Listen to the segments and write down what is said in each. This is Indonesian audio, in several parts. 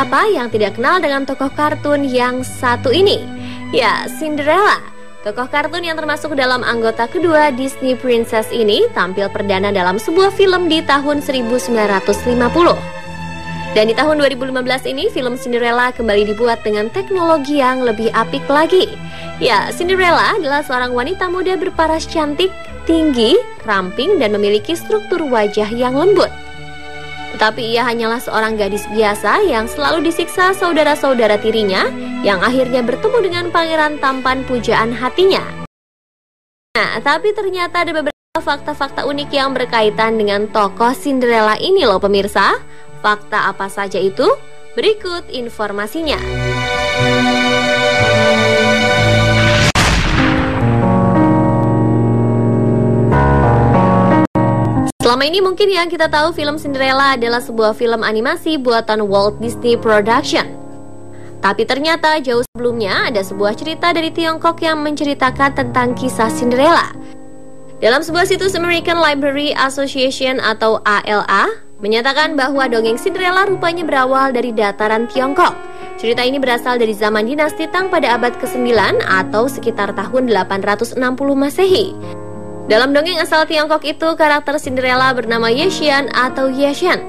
Siapa yang tidak kenal dengan tokoh kartun yang satu ini? Ya, Cinderella. Tokoh kartun yang termasuk dalam anggota kedua Disney Princess ini tampil perdana dalam sebuah film di tahun 1950. Dan di tahun 2015 ini, film Cinderella kembali dibuat dengan teknologi yang lebih apik lagi. Ya, Cinderella adalah seorang wanita muda berparas cantik, tinggi, ramping, dan memiliki struktur wajah yang lembut. Tetapi ia hanyalah seorang gadis biasa yang selalu disiksa saudara-saudara tirinya yang akhirnya bertemu dengan pangeran tampan pujaan hatinya. Nah, tapi ternyata ada beberapa fakta-fakta unik yang berkaitan dengan tokoh Cinderella ini loh pemirsa. Fakta apa saja itu? Berikut informasinya. Selama ini mungkin yang kita tahu film Cinderella adalah sebuah film animasi buatan Walt Disney Production. Tapi ternyata jauh sebelumnya ada sebuah cerita dari Tiongkok yang menceritakan tentang kisah Cinderella. Dalam sebuah situs American Library Association atau ALA, menyatakan bahwa dongeng Cinderella rupanya berawal dari dataran Tiongkok. Cerita ini berasal dari zaman dinasti Tang pada abad ke-9 atau sekitar tahun 860 Masehi. Dalam dongeng asal Tiongkok itu, karakter Cinderella bernama Yexian atau Yeshan.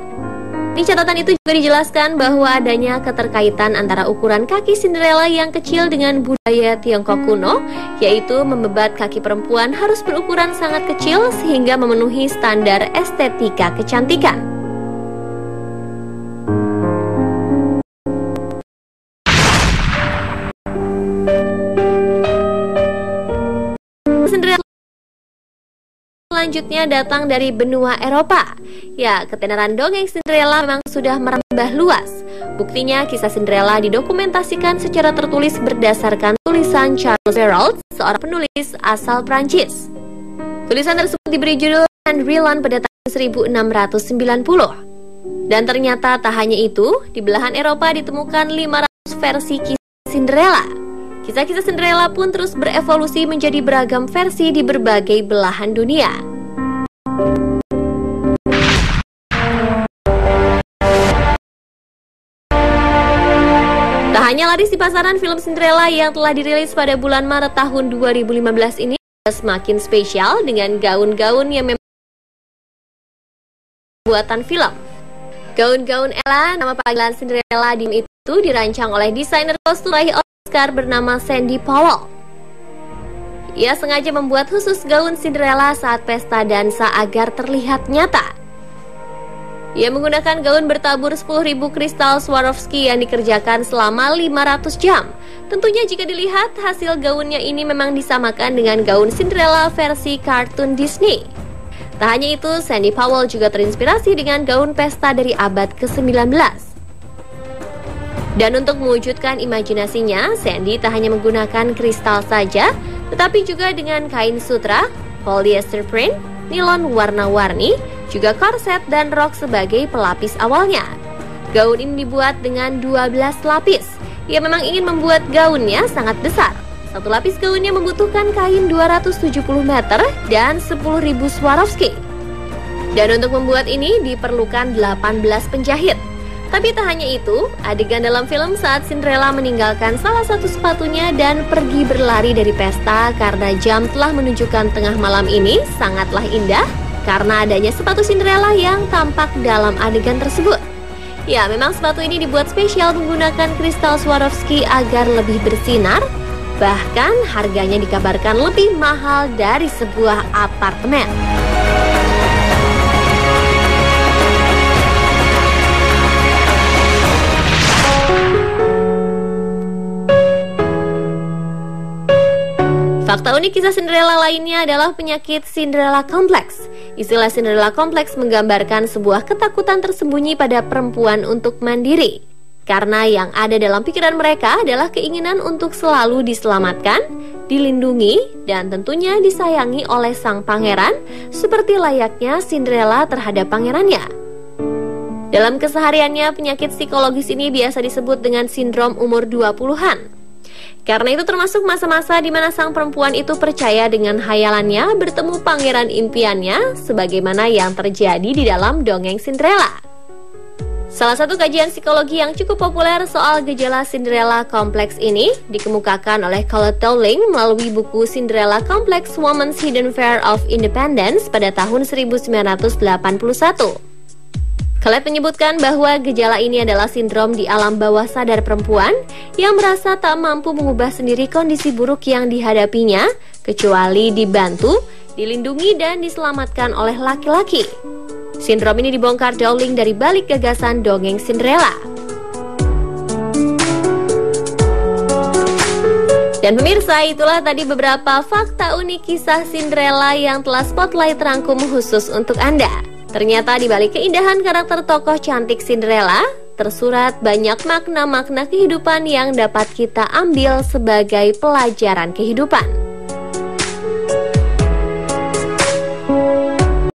Di catatan itu juga dijelaskan bahwa adanya keterkaitan antara ukuran kaki Cinderella yang kecil dengan budaya Tiongkok kuno, yaitu membebat kaki perempuan harus berukuran sangat kecil sehingga memenuhi standar estetika kecantikan. Cinderella selanjutnya datang dari benua Eropa. Ya, ketenaran dongeng Cinderella memang sudah merambah luas. Buktinya, kisah Cinderella didokumentasikan secara tertulis berdasarkan tulisan Charles Perrault, seorang penulis asal Prancis. Tulisan tersebut diberi judul Cendrillon pada tahun 1690. Dan ternyata tak hanya itu, di belahan Eropa ditemukan 500 versi kisah Cinderella. Kisah-kisah Cinderella pun terus berevolusi menjadi beragam versi di berbagai belahan dunia. Tak hanya laris di pasaran, film Cinderella yang telah dirilis pada bulan Maret tahun 2015 ini semakin spesial dengan gaun-gaun yang memang buatan film. Gaun-gaun Ella, nama panggilan Cinderella itu dirancang oleh desainer kostum raih Oscar bernama Sandy Powell. Ia sengaja membuat khusus gaun Cinderella saat pesta dansa agar terlihat nyata. Ia menggunakan gaun bertabur 10.000 kristal Swarovski yang dikerjakan selama 500 jam. Tentunya jika dilihat, hasil gaunnya ini memang disamakan dengan gaun Cinderella versi kartun Disney. Tak hanya itu, Sandy Powell juga terinspirasi dengan gaun pesta dari abad ke-19. Dan untuk mewujudkan imajinasinya, Sandy tak hanya menggunakan kristal saja, tetapi juga dengan kain sutra, polyester print, nilon warna-warni, juga korset dan rok sebagai pelapis awalnya. Gaun ini dibuat dengan 12 lapis. Ia memang ingin membuat gaunnya sangat besar. Satu lapis gaunnya membutuhkan kain 270 meter dan 10.000 Swarovski. Dan untuk membuat ini diperlukan 18 penjahit. Tapi tak hanya itu, adegan dalam film saat Cinderella meninggalkan salah satu sepatunya dan pergi berlari dari pesta karena jam telah menunjukkan tengah malam ini sangatlah indah karena adanya sepatu Cinderella yang tampak dalam adegan tersebut. Ya, memang sepatu ini dibuat spesial menggunakan kristal Swarovski agar lebih bersinar. Bahkan harganya dikabarkan lebih mahal dari sebuah apartemen. Fakta unik kisah Cinderella lainnya adalah penyakit Cinderella Complex. Istilah Cinderella Complex menggambarkan sebuah ketakutan tersembunyi pada perempuan untuk mandiri. Karena yang ada dalam pikiran mereka adalah keinginan untuk selalu diselamatkan, dilindungi, dan tentunya disayangi oleh sang pangeran, seperti layaknya Cinderella terhadap pangerannya. Dalam kesehariannya, penyakit psikologis ini biasa disebut dengan sindrom umur 20-an. Karena itu termasuk masa-masa di mana sang perempuan itu percaya dengan hayalannya bertemu pangeran impiannya, sebagaimana yang terjadi di dalam dongeng Cinderella. Salah satu kajian psikologi yang cukup populer soal gejala Cinderella Complex ini dikemukakan oleh Colette Dowling melalui buku Cinderella Complex Woman's Hidden Fear of Independence pada tahun 1981. Colette menyebutkan bahwa gejala ini adalah sindrom di alam bawah sadar perempuan yang merasa tak mampu mengubah sendiri kondisi buruk yang dihadapinya, kecuali dibantu, dilindungi, dan diselamatkan oleh laki-laki. Sindrom ini dibongkar Dowling dari balik gagasan dongeng Cinderella. Dan pemirsa, itulah tadi beberapa fakta unik kisah Cinderella yang telah Spotlight rangkum khusus untuk Anda. Ternyata di balik keindahan karakter tokoh cantik Cinderella, tersurat banyak makna-makna kehidupan yang dapat kita ambil sebagai pelajaran kehidupan.